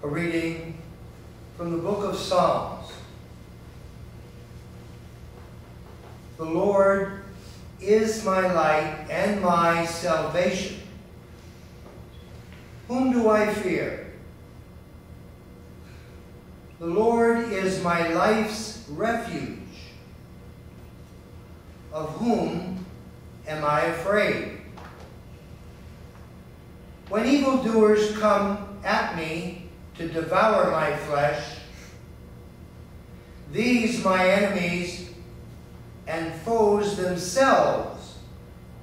A reading from the book of Psalms. The Lord is my light and my salvation. Whom do I fear? The Lord is my life's refuge. Of whom am I afraid? When evildoers come at me to devour my flesh, these my enemies and foes themselves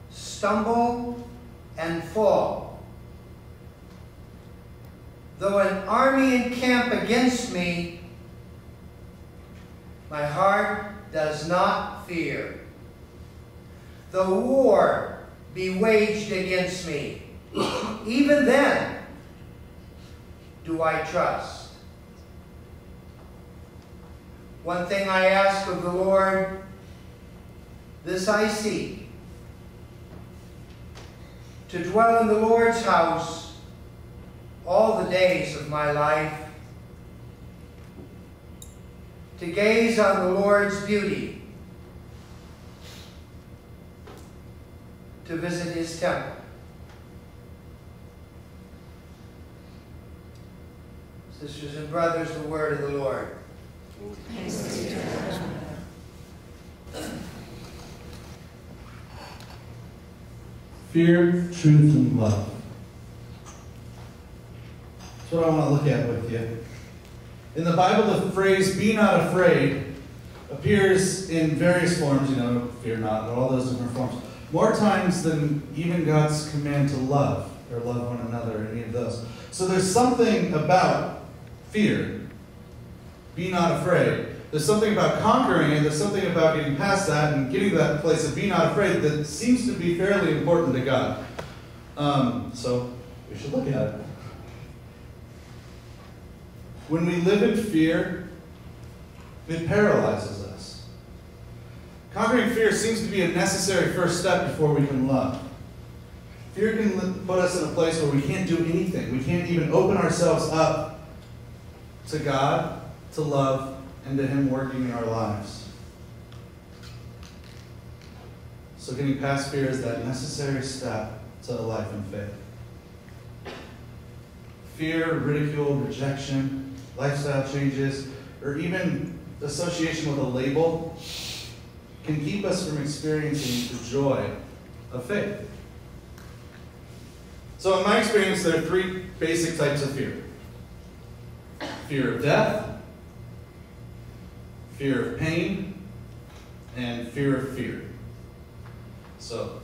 stumble and fall. Though an army encamp against me, my heart does not fear. Though war be waged against me, even then do I trust. One thing I ask of the Lord, this I seek, to dwell in the Lord's house all the days of my life, to gaze on the Lord's beauty, to visit his temple. Sisters and brothers, the word of the Lord. Thanks be to God. Fear, truth, and love. That's what I want to look at with you. In the Bible, the phrase, be not afraid, appears in various forms, fear not, all those different forms. More times than even God's command to love, or love one another, or any of those. So there's something about fear. Be not afraid. There's something about conquering it, there's something about getting past that and getting to that place of be not afraid that seems to be fairly important to God. So we should look at it. When we live in fear, it paralyzes us. Conquering fear seems to be a necessary first step before we can love. Fear can put us in a place where we can't do anything. We can't even open ourselves up to God, to love, and to Him working in our lives. So getting past fear is that necessary step to a life in faith. Fear, ridicule, rejection, lifestyle changes, or even association with a label can keep us from experiencing the joy of faith. So in my experience, there are three basic types of fear. Fear of death, fear of pain, and fear of fear. So,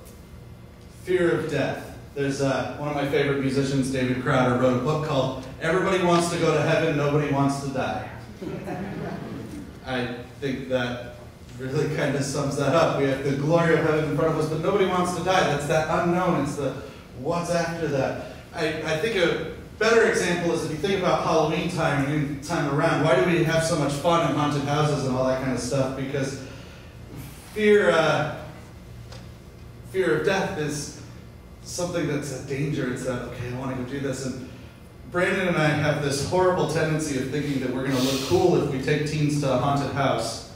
fear of death. There's one of my favorite musicians, David Crowder, wrote a book called Everybody Wants to Go to Heaven, Nobody Wants to Die. I think that really kind of sums that up. We have the glory of heaven in front of us, but nobody wants to die. That's that unknown. It's the what's after that. I think a better example is if you think about Halloween time and any time around, why do we have so much fun in haunted houses and all that kind of stuff? Because fear of death is something that's a danger. It's that, okay, I want to go do this. And Brandon and I have this horrible tendency of thinking that we're going to look cool if we take teens to a haunted house.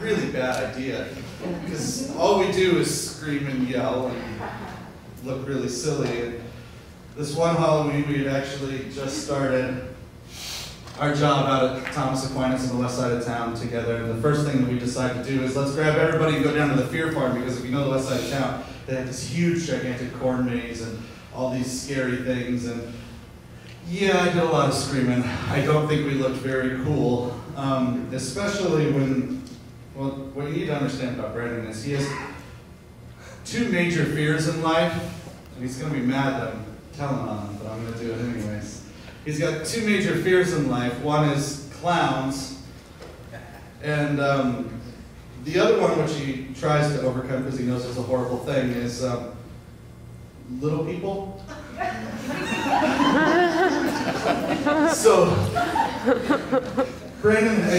Really bad idea. Because all we do is scream and yell and look really silly. And this one Halloween, we had actually just started our job out at Thomas Aquinas on the west side of town together. And the first thing that we decided to do is let's grab everybody and go down to the Fear Farm, because if you know the west side of town, they have this huge, gigantic corn maze and all these scary things. And yeah, I did a lot of screaming. I don't think we looked very cool, especially when, well, what you need to understand about Brandon is he has two major fears in life, and he's going to be mad that I'm telling on him, but I'm going to do it anyways. He's got two major fears in life. One is clowns, and the other one, which he tries to overcome because he knows it's a horrible thing, is little people. So, Brandon, I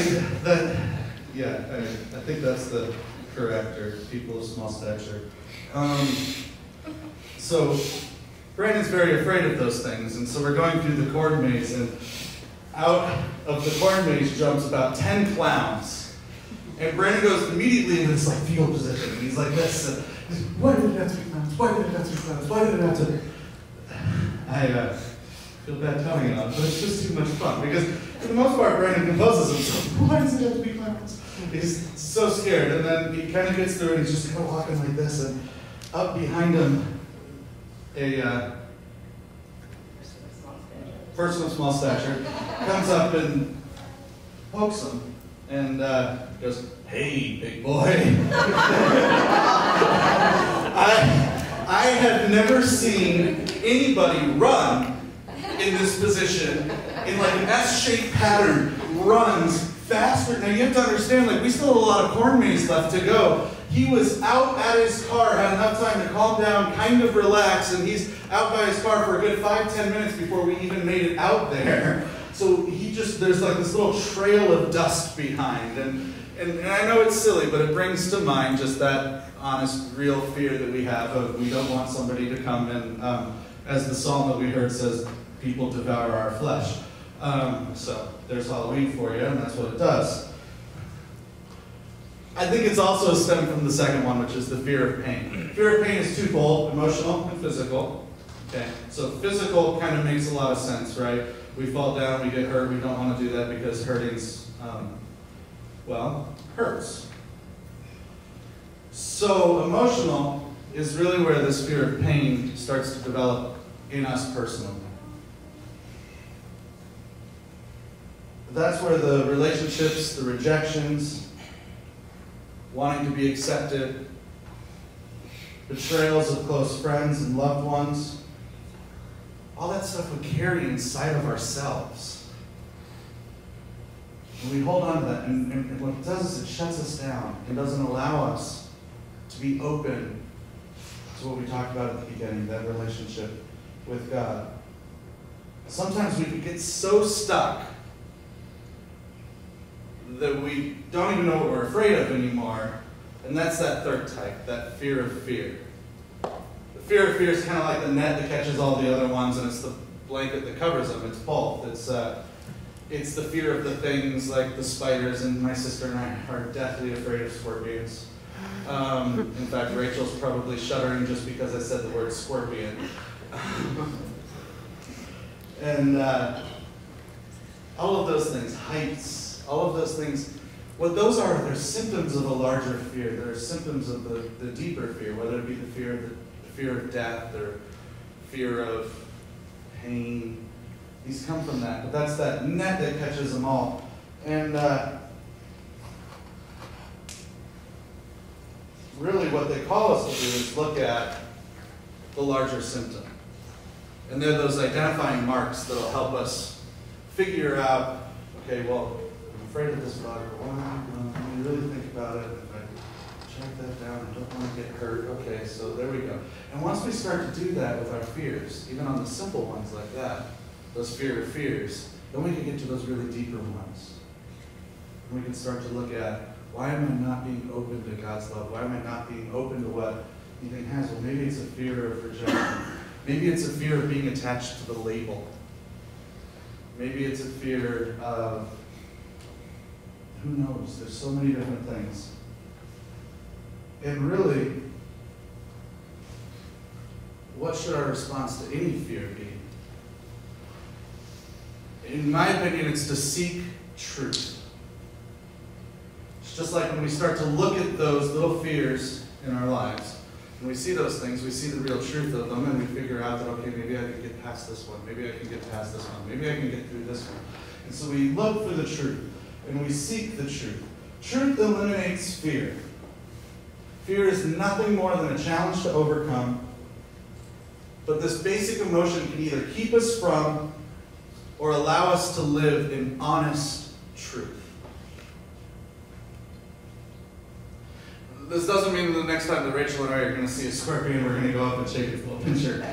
think that's the correct, or people of small stature. So, Brandon's very afraid of those things, and so we're going through the corn maze, and out of the corn maze jumps about 10 clowns. And Brandon goes immediately into this like fetal position, and he's like this, why did it have to be clowns? Why did it have to be clowns? Why did it have to? I feel bad telling it on, but it's just too much fun, because for the most part, Brandon composes himself. Why does it have to be clowns? He's so scared, and then he kind of gets through it, and he's just kind of walking like this, and up behind him, a person of small stature comes up and pokes him, and goes, "Hey, big boy." I have never seen anybody run in this position in like an S-shaped pattern, runs faster. Now you have to understand, like, we still have a lot of corn maze left to go. He was out at his car, had enough time to calm down, kind of relax, and he's out by his car for a good 5-10 minutes before we even made it out there. So there's like this little trail of dust behind, and I know it's silly, but it brings to mind just that honest, real fear that we have of we don't want somebody to come and, as the psalm that we heard says, people devour our flesh. So there's Halloween for you, and that's what it does. I think it's also stemmed from the second one, which is the fear of pain. Fear of pain is twofold, emotional and physical. Okay, so physical kind of makes a lot of sense, right? We fall down, we get hurt, we don't want to do that because hurting's, hurts. So emotional is really where this fear of pain starts to develop in us personally. That's where the relationships, the rejections, wanting to be accepted, betrayals of close friends and loved ones, all that stuff we carry inside of ourselves. And we hold on to that, and what it does is it shuts us down and doesn't allow us to be open to what we talked about at the beginning, that relationship with God. Sometimes we can get so stuck that we don't even know what we're afraid of anymore, and that's that third type, that fear of fear. The fear of fear is kind of like the net that catches all the other ones, and it's the blanket that covers them. It's both. It's the fear of the things like the spiders, and my sister and I are deathly afraid of scorpions. In fact, Rachel's probably shuddering just because I said the word scorpion. And all of those things, heights, all of those things, what those are, they're symptoms of a larger fear. They're symptoms of the deeper fear, whether it be the fear of death or fear of pain. These come from that, but that's that net that catches them all. And really what they call us to do is look at the larger symptom. And they're those identifying marks that will help us figure out, okay, well, I'm afraid of this bug, or when you really think about it, if I check that down, I don't want to get hurt, okay, so there we go. And once we start to do that with our fears, even on the simple ones like that, those fear of fears, then we can get to those really deeper ones. And we can start to look at, why am I not being open to God's love? Why am I not being open to what anything has? Well, maybe it's a fear of rejection. Maybe it's a fear of being attached to the label. Maybe it's a fear of, who knows? There's so many different things. And really, what should our response to any fear be? In my opinion, it's to seek truth. It's just like when we start to look at those little fears in our lives, and we see those things, we see the real truth of them, and we figure out that, okay, maybe I can get past this one, maybe I can get past this one, maybe I can get through this one. And so we look for the truth, and we seek the truth. Truth eliminates fear. Fear is nothing more than a challenge to overcome, but this basic emotion can either keep us from or allow us to live in honest truth. This doesn't mean that the next time that Rachel and I are going to see a scorpion, we're going to go up and shake its little pincher.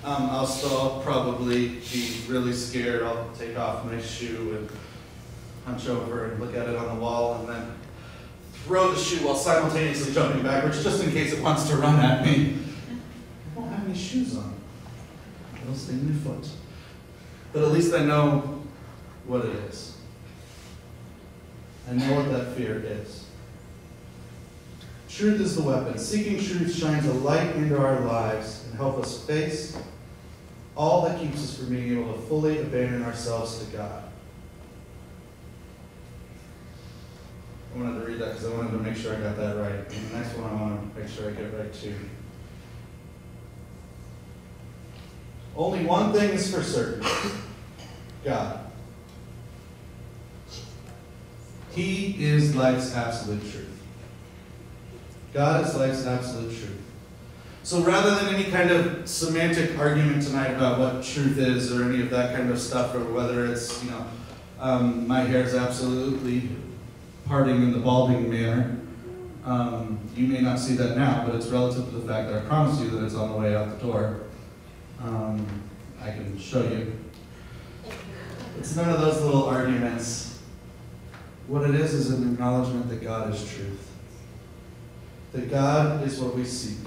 I'll still probably be really scared. I'll take off my shoe and hunch over and look at it on the wall and then throw the shoe while simultaneously jumping backwards just in case it wants to run at me. It won't have any shoes on. It'll sting your foot. But at least I know what it is. I know what that fear is. Truth is the weapon. Seeking truth shines a light into our lives and helps us face all that keeps us from being able to fully abandon ourselves to God. I wanted to read that because I wanted to make sure I got that right. And the next one I want to make sure I get right too. Only one thing is for certain. God. He is life's absolute truth. God is life's absolute truth. So rather than any kind of semantic argument tonight about what truth is or any of that kind of stuff, or whether it's, my hair is absolutely parting in the balding manner, you may not see that now, but it's relative to the fact that I promise you that it's on the way out the door. I can show you. It's none of those little arguments. What it is an acknowledgement that God is truth. That God is what we seek.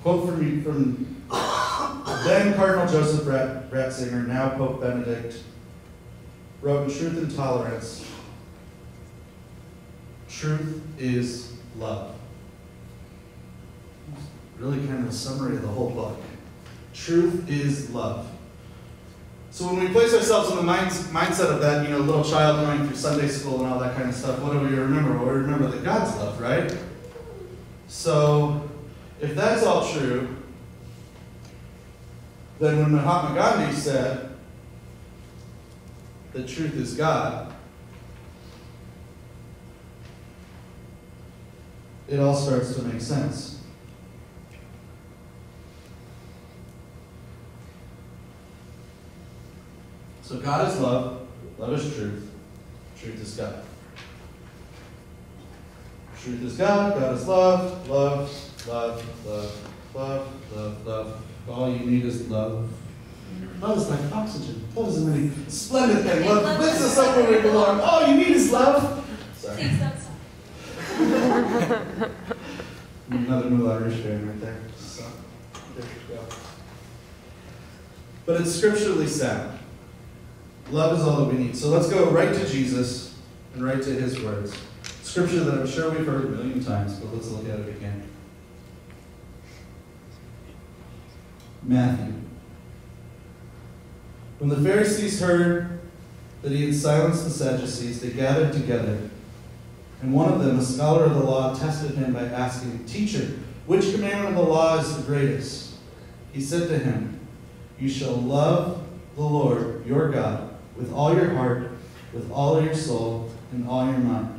Quote from then Cardinal Joseph Ratzinger, now Pope Benedict, wrote in Truth and Tolerance, truth is love. Really kind of a summary of the whole book. Truth is love. So when we place ourselves in the mindset of that, little child going through Sunday school and all that kind of stuff, what do we remember? Well, we remember that God's love, right? So if that's all true, then when Mahatma Gandhi said that truth is God, it all starts to make sense. So God is love, love is truth, truth is God. Truth is God, God is love, love, love, love, love, love, love. All you need is love. Love is like oxygen. Love is a really splendid thing. Love lifts us up where we belong. All you need is love. Sorry. Another Moulin Rouge fan right there. So, there you go. But it's scripturally sound. Love is all that we need. So let's go right to Jesus and right to his words. Scripture that I'm sure we've heard a million times, but let's look at it again. Matthew. When the Pharisees heard that he had silenced the Sadducees, they gathered together. And one of them, a scholar of the law, tested him by asking, "Teacher, which commandment of the law is the greatest?" He said to him, "You shall love the Lord your God with all your heart, with all your soul, and all your mind.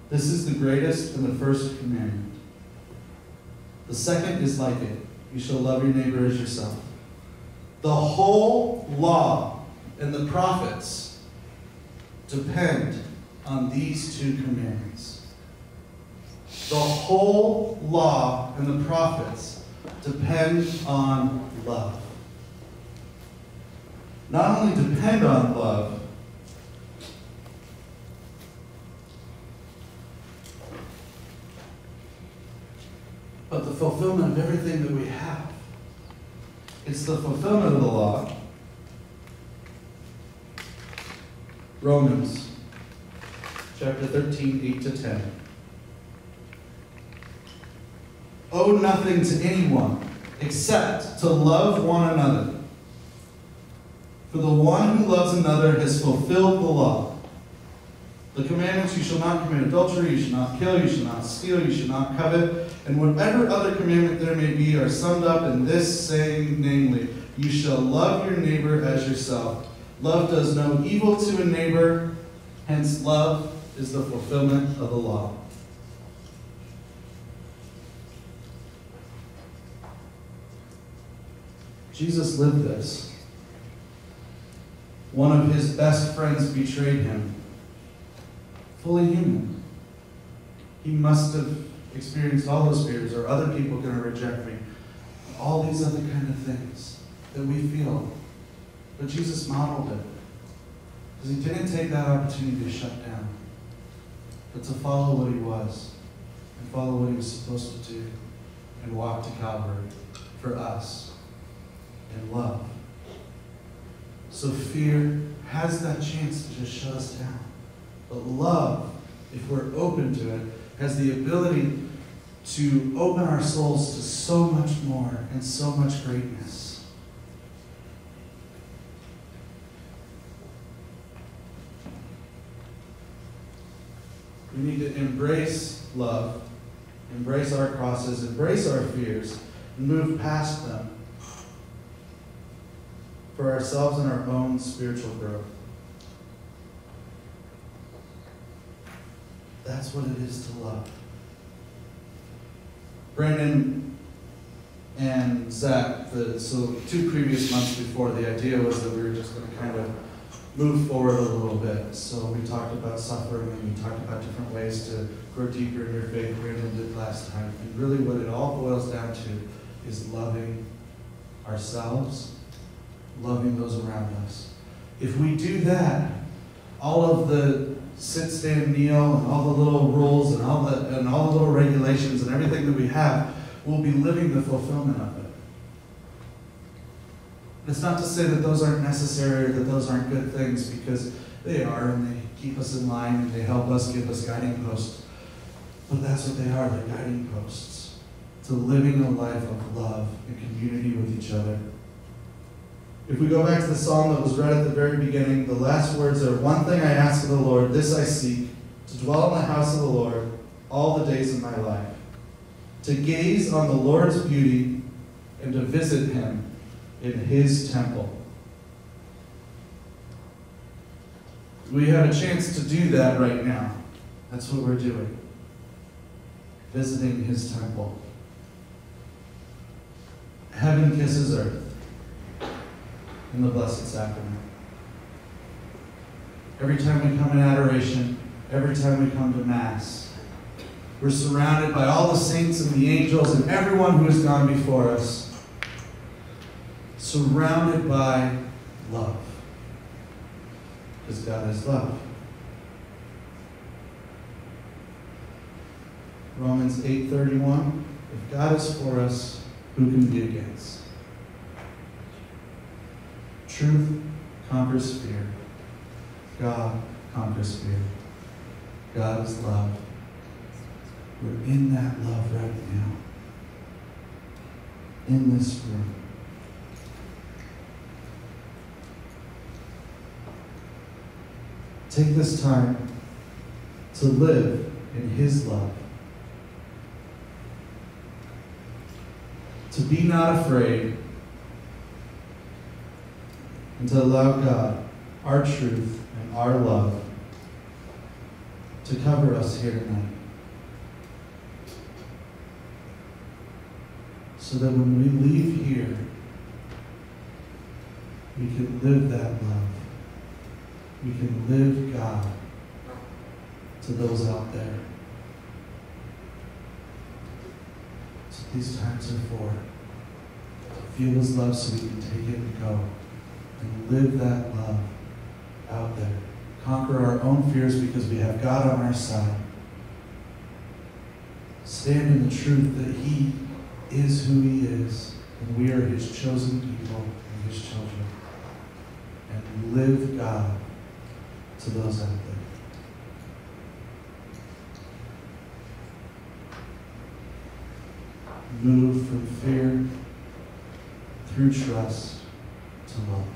This is the greatest and the first commandment. The second is like it. You shall love your neighbor as yourself." The whole law and the prophets depend on these two commandments. The whole law and the prophets depend on love. Not only depend on love, but the fulfillment of everything that we have. It's the fulfillment of the law. Romans chapter 13, 8 to 10. Owe nothing to anyone except to love one another. For the one who loves another has fulfilled the law. The commandments: you shall not commit adultery, you shall not kill, you shall not steal, you shall not covet, and whatever other commandment there may be are summed up in this saying, namely, you shall love your neighbor as yourself. Love does no evil to a neighbor, hence love is the fulfillment of the law. Jesus lived this. One of his best friends betrayed him. Fully human. He must have experienced all those fears. Are other people going to reject me? All these other kind of things that we feel. But Jesus modeled it. Because he didn't take that opportunity to shut down, but to follow what he was and follow what he was supposed to do. and walked to Calvary for us in love. So fear has that chance to just shut us down. But love, if we're open to it, has the ability to open our souls to so much more and so much greatness. We need to embrace love, embrace our crosses, embrace our fears, and move past them for ourselves and our own spiritual growth. That's what it is to love. Brandon and Zach, so 2 previous months before, the idea was that we were just going to kind of move forward a little bit. So we talked about suffering, and we talked about different ways to grow deeper in your faith. Brandon did last time. And really what it all boils down to is loving ourselves, loving those around us. If we do that, all of the sit, stand, kneel, and all the little rules and all the little regulations and everything that we have, we'll be living the fulfillment of it. It's not to say that those aren't necessary or that those aren't good things, because they are, and they keep us in line and they help us, give us guiding posts. But that's what they are, they're guiding posts to living a life of love and community with each other. If we go back to the psalm that was read at the very beginning, the last words are, "One thing I ask of the Lord, this I seek, to dwell in the house of the Lord all the days of my life, to gaze on the Lord's beauty and to visit him in his temple." We have a chance to do that right now. That's what we're doing. Visiting his temple. Heaven kisses earth in the Blessed Sacrament. Every time we come in adoration, every time we come to Mass, we're surrounded by all the saints and the angels and everyone who has gone before us, surrounded by love, because God is love. Romans 8:31, if God is for us, who can be against? Truth conquers fear. God conquers fear. God is love. We're in that love right now. In this room. Take this time to live in his love. To be not afraid, and to allow God, our truth and our love, to cover us here tonight. So that when we leave here, we can live that love. We can live God to those out there. So these times are for to feel his love so we can take it and go. And live that love out there. Conquer our own fears because we have God on our side. Stand in the truth that he is who he is, and we are his chosen people and his children. And live God to those out there. Move from fear through trust to love.